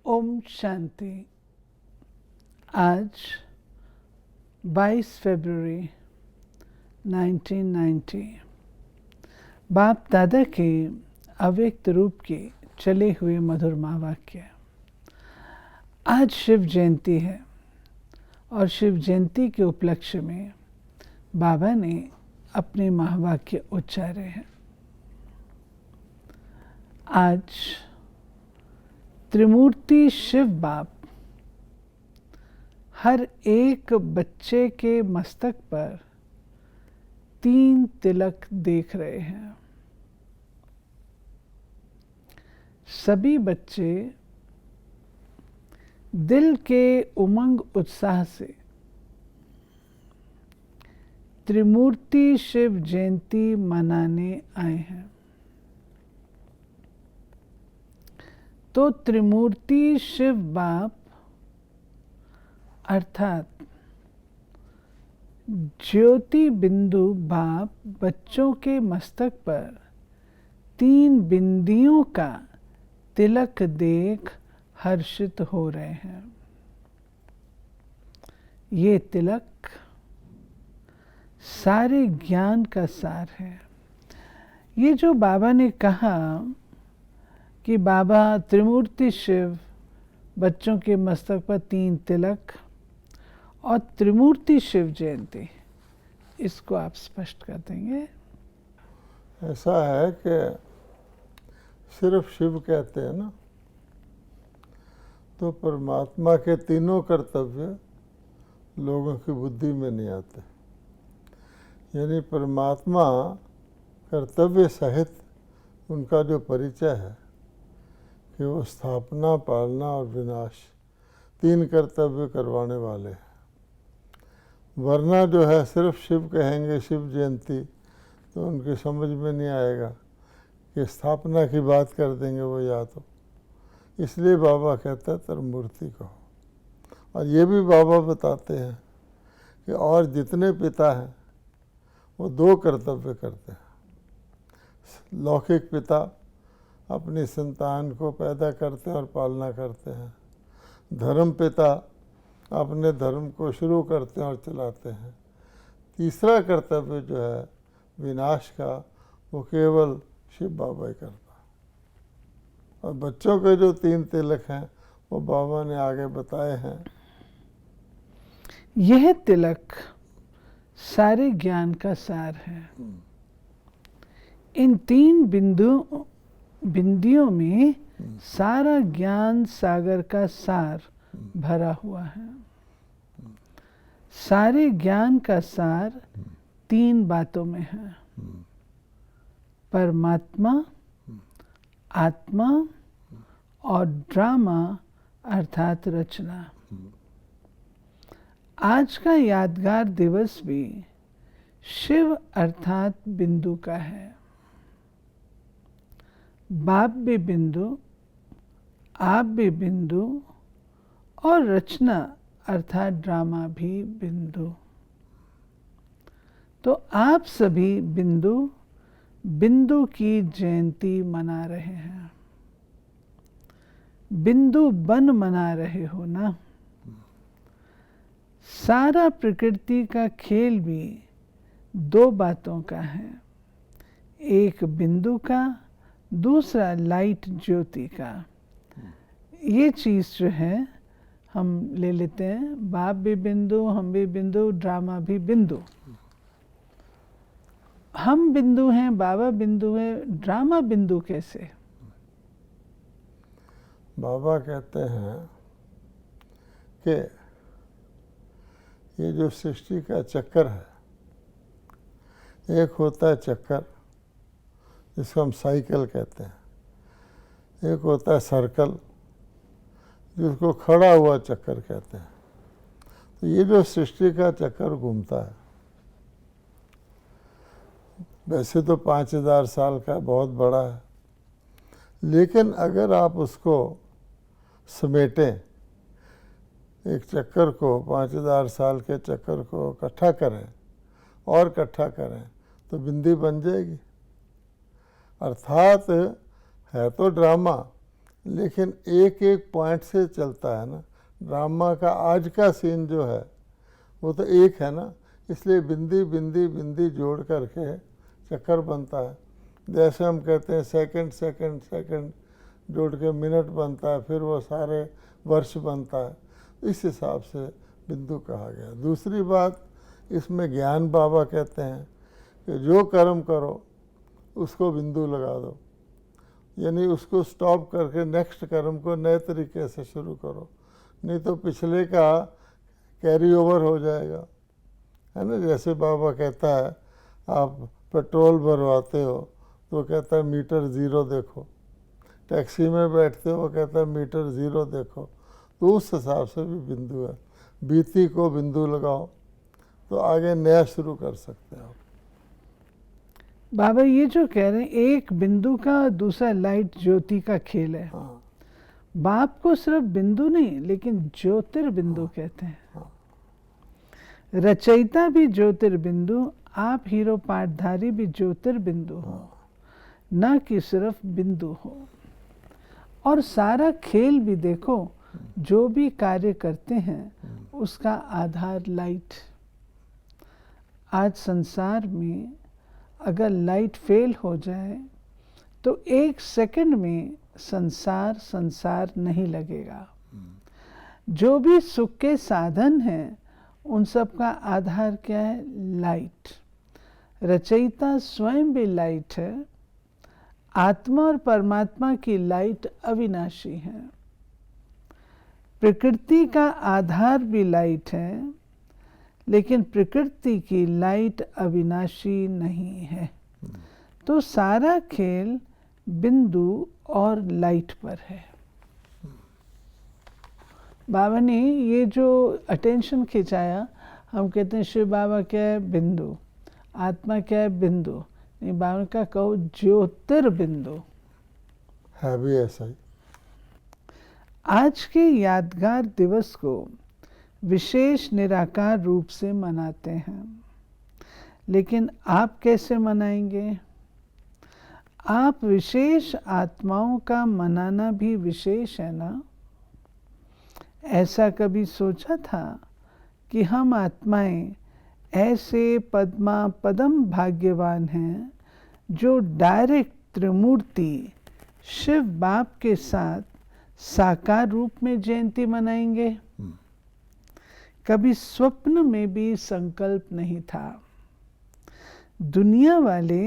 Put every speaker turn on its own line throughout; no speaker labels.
ओम शांति। आज 22 फरवरी 1990 बाप दादा के अव्यक्त रूप के चले हुए मधुर महावाक्य। आज शिव जयंती है और शिव जयंती के उपलक्ष्य में बाबा ने अपने महावाक्य उच्चारे हैं। आज त्रिमूर्ति शिव बाप हर एक बच्चे के मस्तक पर 3 तिलक देख रहे हैं। सभी बच्चे दिल के उमंग उत्साह से त्रिमूर्ति शिव जयंती मनाने आए हैं। तो त्रिमूर्ति शिव बाप अर्थात ज्योति बिंदु बाप बच्चों के मस्तक पर 3 बिंदियों का तिलक देख हर्षित हो रहे हैं। ये तिलक सारे ज्ञान का सार है। ये जो बाबा ने कहा कि बाबा त्रिमूर्ति शिव बच्चों के मस्तक पर 3 तिलक और त्रिमूर्ति शिव जयंती, इसको आप स्पष्ट कर देंगे?
ऐसा है कि सिर्फ शिव कहते हैं ना, तो परमात्मा के तीनों कर्तव्य लोगों की बुद्धि में नहीं आते। यानी परमात्मा कर्तव्य सहित उनका जो परिचय है कि वो स्थापना, पालना और विनाश 3 कर्तव्य करवाने वाले हैं। वरना जो है सिर्फ शिव कहेंगे, शिव जयंती, तो उनकी समझ में नहीं आएगा कि स्थापना की बात कर देंगे वो या तो। इसलिए बाबा कहता है त्रिमूर्ति कहो। और ये भी बाबा बताते हैं कि और जितने पिता हैं वो 2 कर्तव्य करते हैं। लौकिक पिता अपनी संतान को पैदा करते हैं और पालना करते हैं। धर्म पिता अपने धर्म को शुरू करते हैं और चलाते हैं। तीसरा कर्तव्य जो है विनाश का, वो केवल शिव बाबा ही करता है। और बच्चों के जो 3 तिलक हैं वो बाबा ने आगे बताए हैं।
यह तिलक सारे ज्ञान का सार है। इन 3 बिंदियों में सारा ज्ञान सागर का सार भरा हुआ है। सारे ज्ञान का सार 3 बातों में है: परमात्मा, आत्मा और ड्रामा अर्थात रचना। आज का यादगार दिवस भी शिव अर्थात बिंदु का है। बाप भी बिंदु, आप भी बिंदु और रचना अर्थात ड्रामा भी बिंदु। तो आप सभी बिंदु की जयंती मना रहे हैं। बिंदु बन मना रहे हो ना। सारा प्रकृति का खेल भी 2 बातों का है। एक बिंदु का, दूसरा लाइट ज्योति का। ये चीज़ जो है हम ले लेते हैं, बाप भी बिंदु, हम भी बिंदु, ड्रामा भी बिंदु। हम बिंदु हैं, बाबा बिंदु हैं, ड्रामा बिंदु कैसे?
बाबा कहते हैं कि ये जो सृष्टि का चक्कर है, एक होता है चक्कर जिसको हम साइकिल कहते हैं, एक होता है सर्कल जिसको खड़ा हुआ चक्कर कहते हैं। तो ये जो सृष्टि का चक्कर घूमता है, वैसे तो 5000 साल का बहुत बड़ा है, लेकिन अगर आप उसको समेटें, एक चक्कर को, 5000 साल के चक्कर को इकट्ठा करें और इकट्ठा करें तो बिंदी बन जाएगी। अर्थात है तो ड्रामा, लेकिन एक एक पॉइंट से चलता है ना। ड्रामा का आज का सीन जो है वो तो एक है ना, इसलिए बिंदी बिंदी बिंदी जोड़ करके चक्कर बनता है। जैसे हम कहते हैं सेकंड सेकंड सेकंड जोड़ के मिनट बनता है, फिर वो सारे वर्ष बनता है। इस हिसाब से बिंदु कहा गया। दूसरी बात, इसमें ज्ञान बाबा कहते हैं कि जो कर्म करो उसको बिंदु लगा दो, यानी उसको स्टॉप करके नेक्स्ट कर्म को नए तरीके से शुरू करो, नहीं तो पिछले का कैरी ओवर हो जाएगा, है ना। जैसे बाबा कहता है आप पेट्रोल भरवाते हो तो कहता है मीटर ज़ीरो देखो, टैक्सी में बैठते हो वो कहता है मीटर ज़ीरो देखो। तो उस हिसाब से भी बिंदु है। बीती को बिंदु लगाओ तो आगे नया शुरू कर सकते हो।
बाबा ये जो कह रहे हैं एक बिंदु का दूसरा लाइट ज्योति का खेल है।
हाँ
बाप को सिर्फ बिंदु नहीं लेकिन ज्योतिर्बिंदु कहते हैं। रचयिता भी ज्योतिर्बिंदु, आप हीरो पाठधारी भी ज्योतिर्बिंदु हो, न कि सिर्फ बिंदु हो। और सारा खेल भी देखो, जो भी कार्य करते हैं उसका आधार लाइट। आज संसार में अगर लाइट फेल हो जाए तो एक सेकंड में संसार नहीं लगेगा। जो भी सुख के साधन हैं उन सब का आधार क्या है? लाइट। रचयिता स्वयं भी लाइट है। आत्मा और परमात्मा की लाइट अविनाशी है। प्रकृति का आधार भी लाइट है, लेकिन प्रकृति की लाइट अविनाशी नहीं है। तो सारा खेल बिंदु और लाइट पर है। बाबा ने ये जो अटेंशन खिंचाया, हम कहते हैं शिव बाबा क्या है? बिंदु। आत्मा क्या है? बिंदु। नहीं, बाबा का कहो ज्योतिर्बिंदु
है भी ऐसा ही।
आज के यादगार दिवस को विशेष निराकार रूप से मनाते हैं, लेकिन आप कैसे मनाएंगे? आप विशेष आत्माओं का मनाना भी विशेष है ना। ऐसा कभी सोचा था कि हम आत्माएं ऐसे पद्म भाग्यवान हैं जो डायरेक्ट त्रिमूर्ति शिव बाप के साथ साकार रूप में जयंती मनाएंगे? कभी स्वप्न में भी संकल्प नहीं था। दुनिया वाले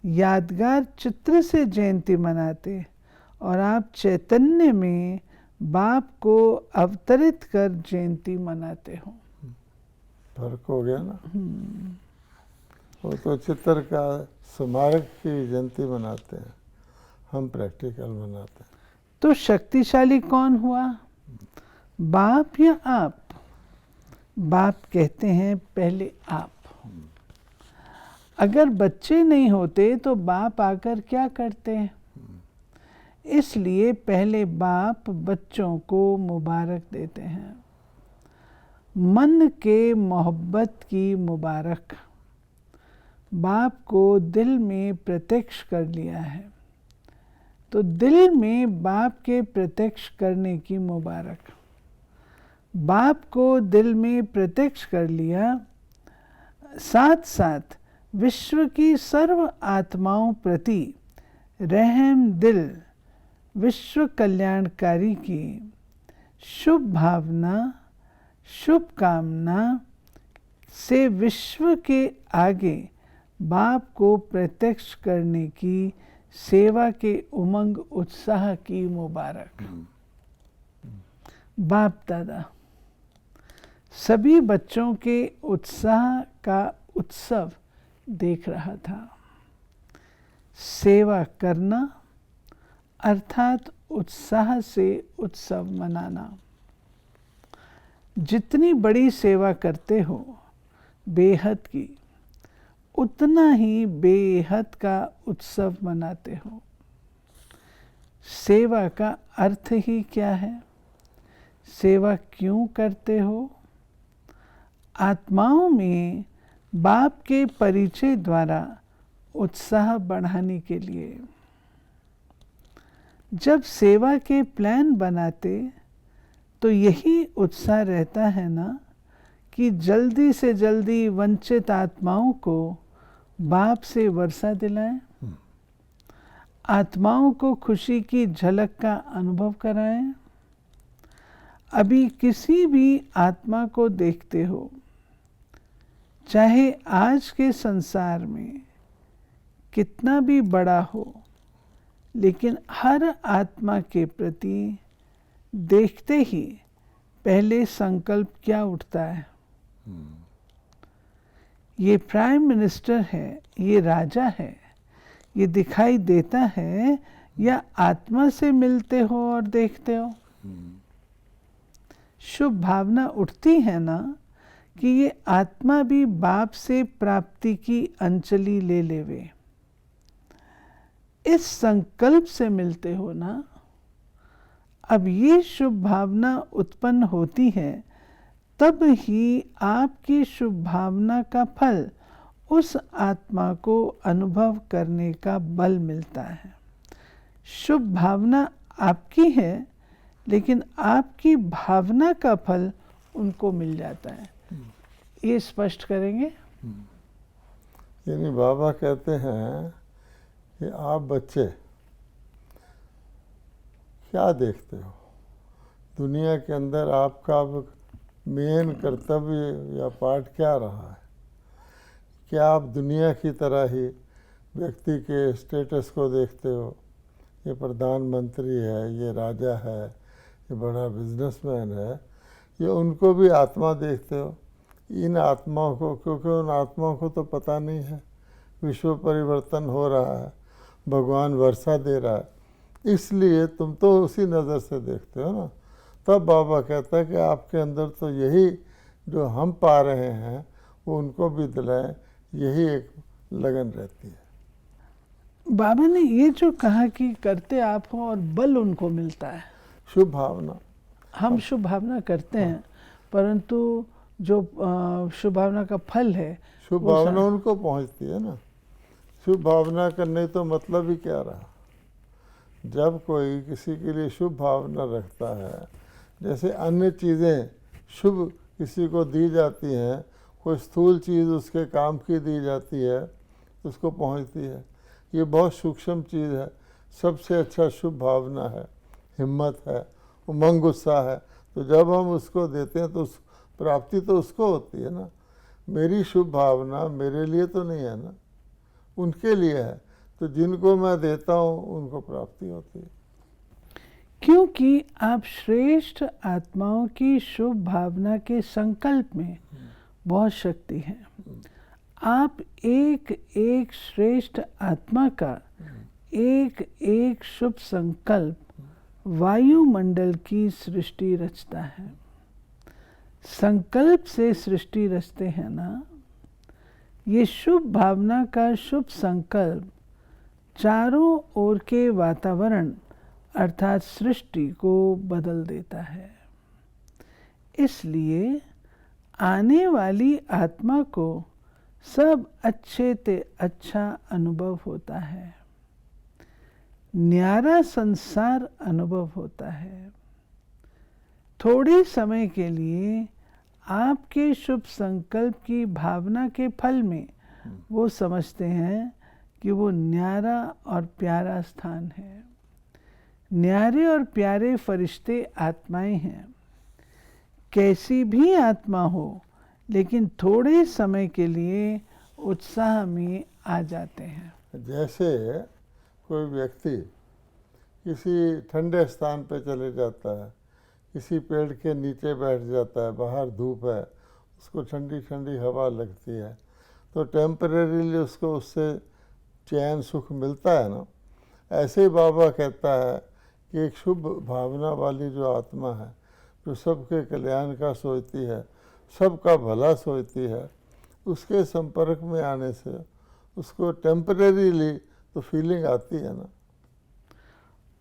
यादगार चित्र से जयंती मनाते और आप चैतन्य में बाप को अवतरित कर जयंती मनाते हो।
फर्क हो गया ना। वो तो चित्र का स्मारक की जयंती मनाते हैं, हम प्रैक्टिकल मनाते हैं।
तो शक्तिशाली कौन हुआ, बाप या आप? बाप कहते हैं पहले आप। अगर बच्चे नहीं होते तो बाप आकर क्या करते हैं? इसलिए पहले बाप बच्चों को मुबारक देते हैं। मन के मोहब्बत की मुबारक। बाप को दिल में प्रत्यक्ष कर लिया है, तो दिल में बाप के प्रत्यक्ष करने की मुबारक। बाप को दिल में प्रत्यक्ष कर लिया, साथ साथ विश्व की सर्व आत्माओं प्रति रहम दिल, विश्व कल्याणकारी की शुभ भावना, शुभ कामना से विश्व के आगे बाप को प्रत्यक्ष करने की सेवा के उमंग उत्साह की मुबारक। बाप दादा सभी बच्चों के उत्साह का उत्सव देख रहा था। सेवा करना अर्थात उत्साह से उत्सव मनाना। जितनी बड़ी सेवा करते हो बेहद की, उतना ही बेहद का उत्सव मनाते हो। सेवा का अर्थ ही क्या है? सेवा क्यों करते हो? आत्माओं में बाप के परिचय द्वारा उत्साह बढ़ाने के लिए। जब सेवा के प्लान बनाते तो यही उत्साह रहता है ना कि जल्दी से जल्दी वंचित आत्माओं को बाप से वर्षा दिलाएं, आत्माओं को खुशी की झलक का अनुभव कराएं। अभी किसी भी आत्मा को देखते हो, चाहे आज के संसार में कितना भी बड़ा हो, लेकिन हर आत्मा के प्रति देखते ही पहले संकल्प क्या उठता है? ये प्राइम मिनिस्टर है, ये राजा है, ये दिखाई देता है या आत्मा से मिलते हो और देखते हो? शुभ भावना उठती है ना कि ये आत्मा भी बाप से प्राप्ति की अंजलि ले लेवे। इस संकल्प से मिलते हो ना। अब ये शुभ भावना उत्पन्न होती है, तब ही आपकी शुभ भावना का फल उस आत्मा को अनुभव करने का बल मिलता है। शुभ भावना आपकी है, लेकिन आपकी भावना का फल उनको मिल जाता है। ये स्पष्ट करेंगे?
यानी बाबा कहते हैं कि आप बच्चे क्या देखते हो? दुनिया के अंदर आपका अब मेन कर्तव्य या पाठ क्या रहा है? क्या आप दुनिया की तरह ही व्यक्ति के स्टेटस को देखते हो? ये प्रधानमंत्री है, ये राजा है, ये बड़ा बिजनेसमैन है, ये उनको भी आत्मा देखते हो? इन आत्माओं को, क्योंकि उन आत्माओं को तो पता नहीं है विश्व परिवर्तन हो रहा है, भगवान वर्षा दे रहा है, इसलिए तुम तो उसी नज़र से देखते हो ना। तब बाबा कहता है कि आपके अंदर तो यही जो हम पा रहे हैं वो उनको भी दिलाएं, यही एक लगन रहती है।
बाबा ने ये जो कहा कि करते आप हो और बल उनको मिलता है,
शुभ भावना,
हम शुभ भावना करते हैं, परंतु जो शुभ भावना का फल है,
शुभ भावना उनको पहुंचती है ना। शुभ भावना करने तो मतलब ही क्या रहा? जब कोई किसी के लिए शुभ भावना रखता है, जैसे अन्य चीज़ें शुभ किसी को दी जाती हैं, कोई स्थूल चीज़ उसके काम की दी जाती है, उसको पहुंचती है। ये बहुत सूक्ष्म चीज़ है। सबसे अच्छा शुभ भावना है, हिम्मत है, उमंग उत्साह है। तो जब हम उसको देते हैं तो उस प्राप्ति तो उसको होती है ना। मेरी शुभ भावना मेरे लिए तो नहीं है ना, उनके लिए है। तो जिनको मैं देता हूँ उनको प्राप्ति होती है।
क्योंकि आप श्रेष्ठ आत्माओं की शुभ भावना के संकल्प में बहुत शक्ति है। आप एक एक श्रेष्ठ आत्मा का एक एक शुभ संकल्प वायुमंडल की सृष्टि रचता है। संकल्प से सृष्टि रचते हैं ना। ये शुभ भावना का शुभ संकल्प चारों ओर के वातावरण अर्थात सृष्टि को बदल देता है। इसलिए आने वाली आत्मा को सब अच्छे ते अच्छा अनुभव होता है, न्यारा संसार अनुभव होता है। थोड़े समय के लिए आपके शुभ संकल्प की भावना के फल में वो समझते हैं कि वो न्यारा और प्यारा स्थान है। न्यारे और प्यारे फरिश्ते आत्माएं हैं। कैसी भी आत्मा हो, लेकिन थोड़े समय के लिए उत्साह में आ जाते हैं।
जैसे कोई व्यक्ति किसी ठंडे स्थान पर चले जाता है, किसी पेड़ के नीचे बैठ जाता है, बाहर धूप है, उसको ठंडी ठंडी हवा लगती है, तो टेम्परेरीली उसको उससे चैन सुख मिलता है ना। ऐसे ही बाबा कहता है कि एक शुभ भावना वाली जो आत्मा है, जो सबके कल्याण का सोचती है, सबका भला सोचती है, उसके संपर्क में आने से उसको टेम्परेरीली तो फीलिंग आती है ना।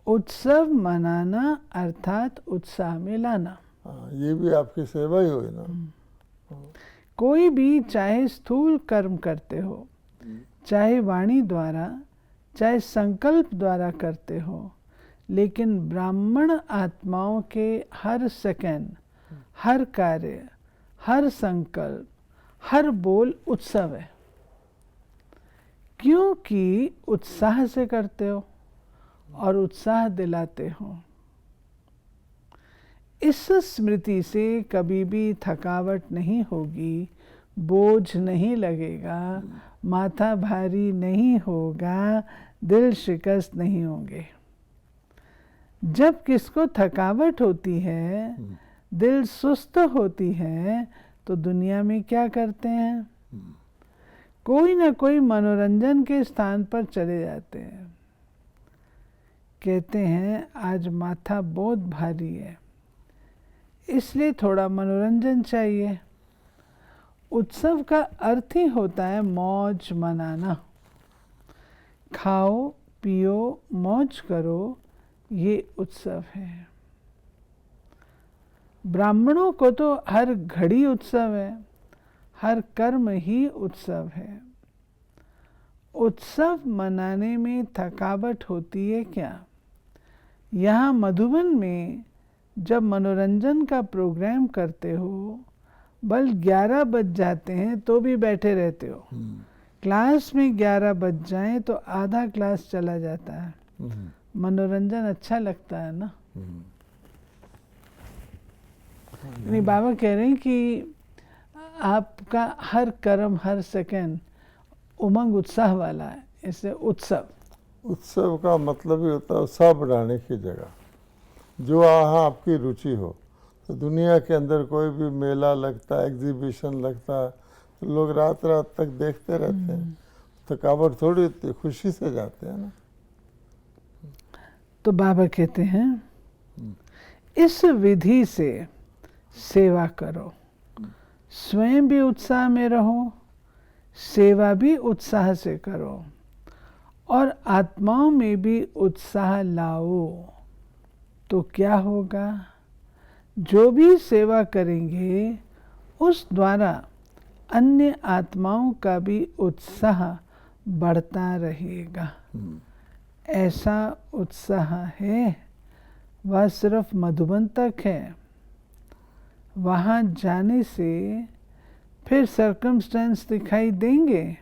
उत्सव मनाना अर्थात उत्साह में लाना।
हाँ, ये भी आपकी सेवा ही हुई ना।
कोई भी चाहे स्थूल कर्म करते हो, चाहे वाणी द्वारा, चाहे संकल्प द्वारा करते हो, लेकिन ब्राह्मण आत्माओं के हर सेकंड, हर कार्य, हर संकल्प, हर बोल उत्सव है, क्योंकि उत्साह से करते हो और उत्साह दिलाते हो। इस स्मृति से कभी भी थकावट नहीं होगी, बोझ नहीं लगेगा, माथा भारी नहीं होगा, दिल शिकस्त नहीं होंगे। जब किसको थकावट होती है, दिल सुस्त होती है, तो दुनिया में क्या करते हैं? कोई ना कोई मनोरंजन के स्थान पर चले जाते हैं। कहते हैं आज माथा बहुत भारी है, इसलिए थोड़ा मनोरंजन चाहिए। उत्सव का अर्थ ही होता है मौज मनाना। खाओ पियो मौज करो, ये उत्सव है। ब्राह्मणों को तो हर घड़ी उत्सव है, हर कर्म ही उत्सव है। उत्सव मनाने में थकावट होती है क्या? यहाँ मधुबन में जब मनोरंजन का प्रोग्राम करते हो, बल 11 बज जाते हैं तो भी बैठे रहते हो। क्लास में 11 बज जाएं तो आधा क्लास चला जाता है। मनोरंजन अच्छा लगता है ना? नहीं, बाबा कह रहे हैं कि आपका हर कर्म, हर सेकंड उमंग उत्साह वाला है, इससे उत्सव।
उत्सव का मतलब ही होता है उत्साह बढ़ाने की जगह, जो वहाँ आपकी रुचि हो। तो दुनिया के अंदर कोई भी मेला लगता है, एग्जीबिशन लगता है, तो लोग रात रात तक देखते रहते हैं। थकावट थोड़ी होती है, खुशी से जाते हैं ना।
तो बाबा कहते हैं इस विधि से सेवा करो, स्वयं भी उत्साह में रहो, सेवा भी उत्साह से करो और आत्माओं में भी उत्साह लाओ। तो क्या होगा? जो भी सेवा करेंगे उस द्वारा अन्य आत्माओं का भी उत्साह बढ़ता रहेगा। ऐसा उत्साह है, वह सिर्फ मधुबन तक है। वहाँ जाने से फिर सर्कमस्टेंस दिखाई देंगे।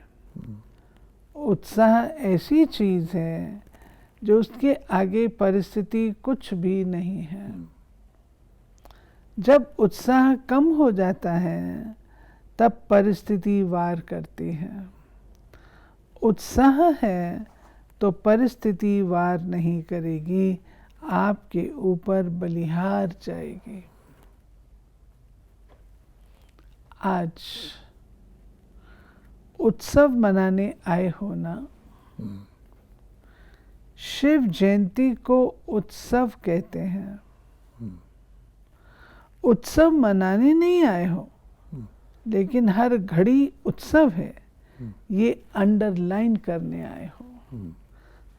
उत्साह ऐसी चीज़ है जो उसके आगे परिस्थिति कुछ भी नहीं है। जब उत्साह कम हो जाता है तब परिस्थिति वार करती है। उत्साह है तो परिस्थिति वार नहीं करेगी, आपके ऊपर बलिहार जाएगी। आज उत्सव मनाने आए हो ना? शिव जयंती को उत्सव कहते हैं। उत्सव मनाने नहीं आए हो, लेकिन हर घड़ी उत्सव है, ये अंडरलाइन करने आए हो।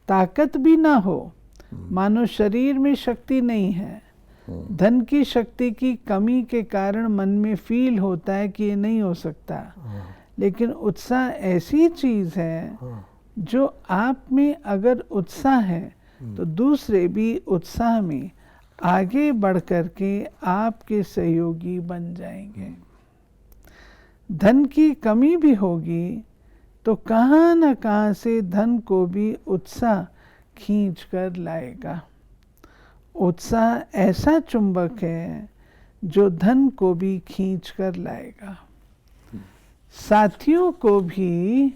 ताकत भी ना हो, मानो शरीर में शक्ति नहीं है, धन की शक्ति की कमी के कारण मन में फील होता है कि ये नहीं हो सकता। लेकिन उत्साह ऐसी चीज़ है जो आप में अगर उत्साह है तो दूसरे भी उत्साह में आगे बढ़ कर के आपके सहयोगी बन जाएंगे। धन की कमी भी होगी तो कहाँ न कहाँ से धन को भी उत्साह खींच कर लाएगा। उत्साह ऐसा चुंबक है जो धन को भी खींच कर लाएगा, साथियों को भी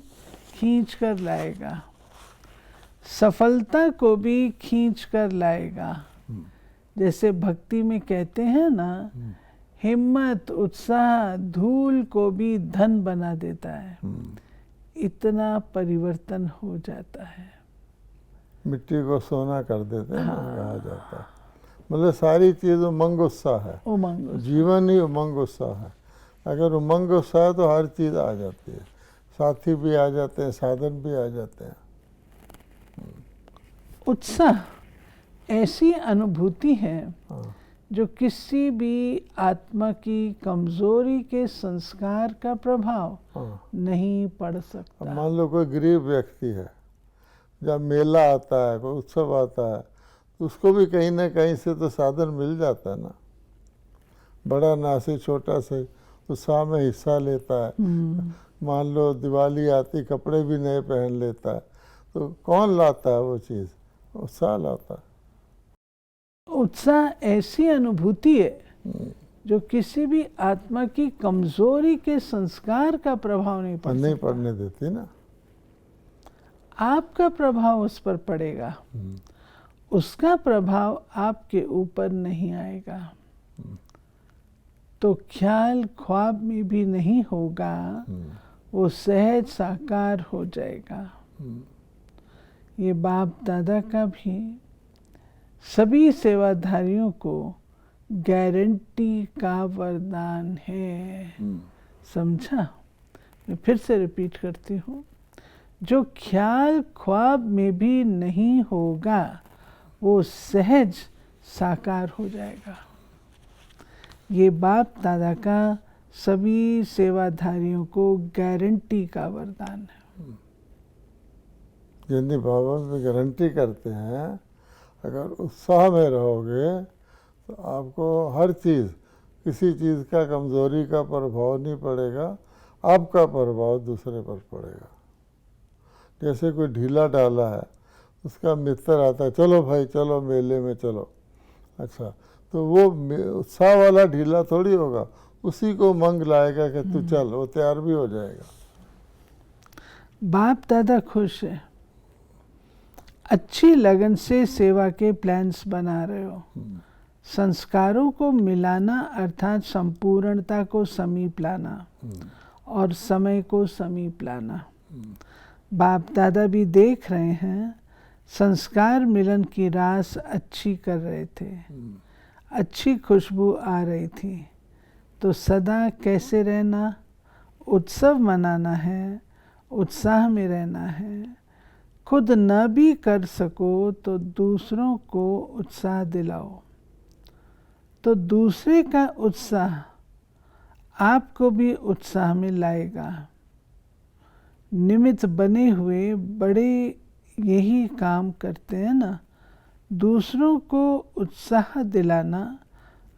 खींच कर लाएगा, सफलता को भी खींच कर लाएगा। जैसे भक्ति में कहते हैं ना, हिम्मत उत्साह धूल को भी धन बना देता है। इतना परिवर्तन हो जाता है।
मिट्टी को सोना कर देते हैं, कहा जाता है। मतलब सारी चीज़ उमंग उत्साह है,
उमंग
जीवन ही उमंग उत्साह है। अगर उमंग उत्साह है तो हर चीज़ आ जाती है, साथी भी आ जाते हैं, साधन भी आ जाते हैं।
उत्साह ऐसी अनुभूति है जो किसी भी आत्मा की कमजोरी के संस्कार का प्रभाव नहीं पड़ सकता।
मान लो कोई गरीब व्यक्ति है, जब मेला आता है, कोई उत्सव आता है, उसको भी कहीं ना कहीं से तो साधन मिल जाता है ना। बड़ा नासी छोटा से उत्साह में हिस्सा लेता है। मान लो दिवाली आती, कपड़े भी नए पहन लेता है, तो कौन लाता है वो चीज़? उत्साह लाता है।
उत्साह ऐसी अनुभूति है जो किसी भी आत्मा की कमजोरी के संस्कार का प्रभाव नहीं
पड़ने देती ना।
आपका प्रभाव उस पर पड़ेगा, उसका प्रभाव आपके ऊपर नहीं आएगा। तो ख्याल ख्वाब में भी नहीं होगा, वो सहज साकार हो जाएगा। ये बाप दादा का भी सभी सेवाधारियों को गारंटी का वरदान है। समझा? मैं फिर से रिपीट करती हूँ, जो ख्याल ख्वाब में भी नहीं होगा वो सहज साकार हो जाएगा। ये बाप दादा का सभी सेवाधारियों को गारंटी का वरदान है।
जिन्हें बाबा में गारंटी करते हैं, अगर उत्साह में रहोगे तो आपको हर चीज़, किसी चीज़ का कमज़ोरी का प्रभाव नहीं पड़ेगा, आपका प्रभाव दूसरे पर पड़ेगा। जैसे कोई ढीला डाला है, उसका मित्र आता है, चलो भाई चलो मेले में चलो। अच्छा, तो वो उत्साह वाला ढीला थोड़ी होगा, उसी को मंग लाएगा कि तू चल, वो तैयार भी हो जाएगा।
बाप दादा खुश है, अच्छी लगन से सेवा के प्लान्स बना रहे हो। संस्कारों को मिलाना अर्थात संपूर्णता को समीप लाना और समय को समीप लाना। बाप दादा भी देख रहे हैं, संस्कार मिलन की रास अच्छी कर रहे थे, अच्छी खुशबू आ रही थी। तो सदा कैसे रहना? उत्सव मनाना है, उत्साह में रहना है। खुद न भी कर सको तो दूसरों को उत्साह दिलाओ, तो दूसरे का उत्साह आपको भी उत्साह में लाएगा। निमित्त बने हुए बड़े यही काम करते हैं ना, दूसरों को उत्साह दिलाना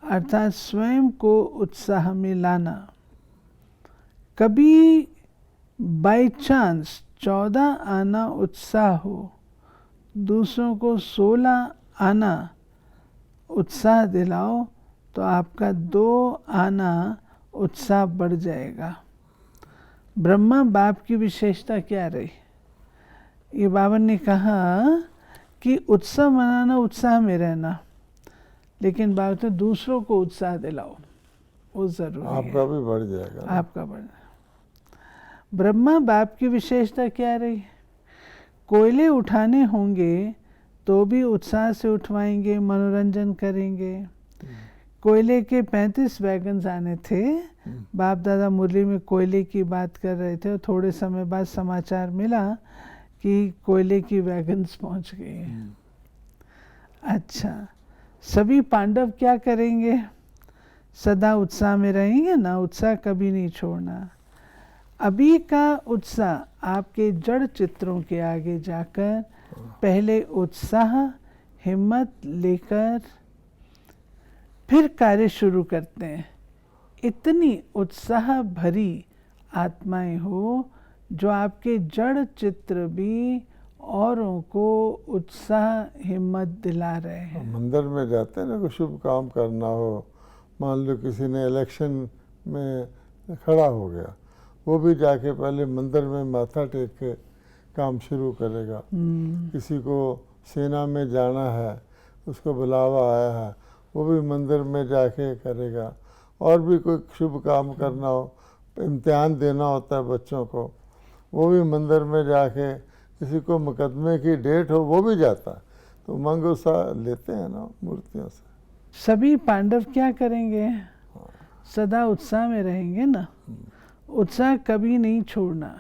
अर्थात स्वयं को उत्साह में लाना। कभी बाय चांस 14 आना उत्साह हो, दूसरों को 16 आना उत्साह दिलाओ, तो आपका 2 आना उत्साह बढ़ जाएगा। ब्रह्मा बाप की विशेषता क्या रही? ये बाबा ने कहा कि उत्सव मनाना, उत्साह में रहना, लेकिन बाबा तो दूसरों को उत्साह दिलाओ, वो जरूरी है।
आपका भी बढ़ जाएगा,
आपका बढ़। ब्रह्मा बाप की विशेषता क्या रही? कोयले उठाने होंगे तो भी उत्साह से उठवाएंगे, मनोरंजन करेंगे। कोयले के 35 वैगन्स आने थे। बाप दादा मुरली में कोयले की बात कर रहे थे और थोड़े समय बाद समाचार मिला कि कोयले की वैगन्स पहुंच गई। अच्छा, सभी पांडव क्या करेंगे? सदा उत्साह में रहेंगे ना, उत्साह कभी नहीं छोड़ना। अभी का उत्साह आपके जड़ चित्रों के आगे जाकर पहले उत्साह हिम्मत लेकर फिर कार्य शुरू करते हैं। इतनी उत्साह भरी आत्माएं हो जो आपके जड़ चित्र भी औरों को उत्साह हिम्मत दिला रहे हैं।
मंदिर में जाते हैं ना, कोई शुभ काम करना हो, मान लो किसी ने इलेक्शन में खड़ा हो गया, वो भी जाके पहले मंदिर में माथा टेक के काम शुरू करेगा। किसी को सेना में जाना है, उसको बुलावा आया है, वो भी मंदिर में जाके करेगा। और भी कोई शुभ काम करना हो, इम्तिहान देना होता है बच्चों को, वो भी मंदिर में जाके, किसी को मुकदमे की डेट हो वो भी जाता है। तो उमंग उत्साह लेते हैं ना मूर्तियों से।
सभी पांडव क्या करेंगे? सदा उत्साह में रहेंगे ना, उत्साह कभी नहीं छोड़ना।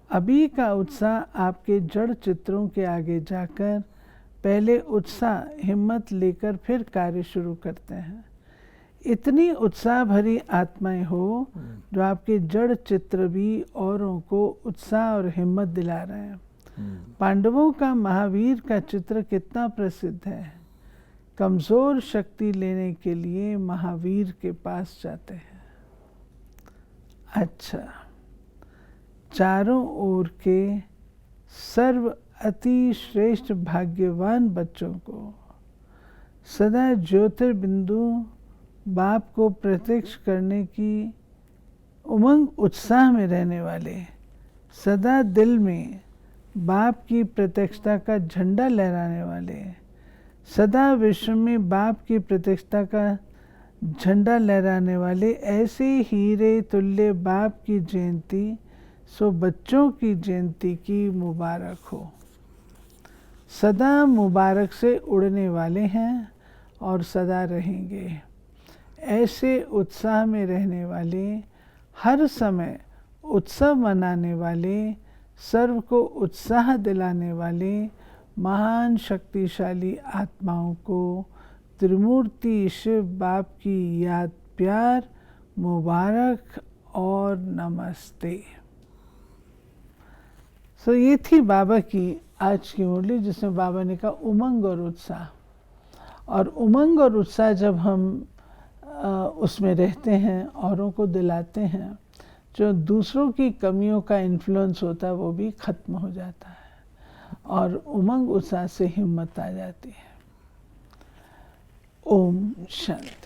अभी का उत्साह आपके जड़ चित्रों के आगे जाकर पहले उत्साह हिम्मत लेकर फिर कार्य शुरू करते हैं। इतनी उत्साह भरी आत्माएं हो जो आपके जड़ चित्र भी औरों को उत्साह और हिम्मत दिला रहे हैं। पांडवों का महावीर का चित्र कितना प्रसिद्ध है। कमजोर शक्ति लेने के लिए महावीर के पास जाते हैं। अच्छा, चारों ओर के सर्व अति श्रेष्ठ भाग्यवान बच्चों को सदा ज्योतिर्बिंदु बाप को प्रत्यक्ष करने की उमंग उत्साह में रहने वाले, सदा दिल में बाप की प्रत्यक्षता का झंडा लहराने वाले, सदा विश्व में बाप की प्रत्यक्षता का झंडा लहराने वाले ऐसे हीरे तुल्य बाप की जयंती सो बच्चों की जयंती की मुबारक हो। सदा मुबारक से उड़ने वाले हैं और सदा रहेंगे। ऐसे उत्साह में रहने वाले, हर समय उत्सव मनाने वाले, सर्व को उत्साह दिलाने वाले महान शक्तिशाली आत्माओं को त्रिमूर्ति शिव बाप की याद, प्यार, मुबारक और नमस्ते। तो ये थी बाबा की आज की मुरली, जिसमें बाबा ने कहा उमंग और उत्साह। और उमंग और उत्साह जब हम उसमें रहते हैं, औरों को दिलाते हैं, जो दूसरों की कमियों का इन्फ्लुएंस होता है वो भी खत्म हो जाता है और उमंग उत्साह से हिम्मत आ जाती है। ओम शांति।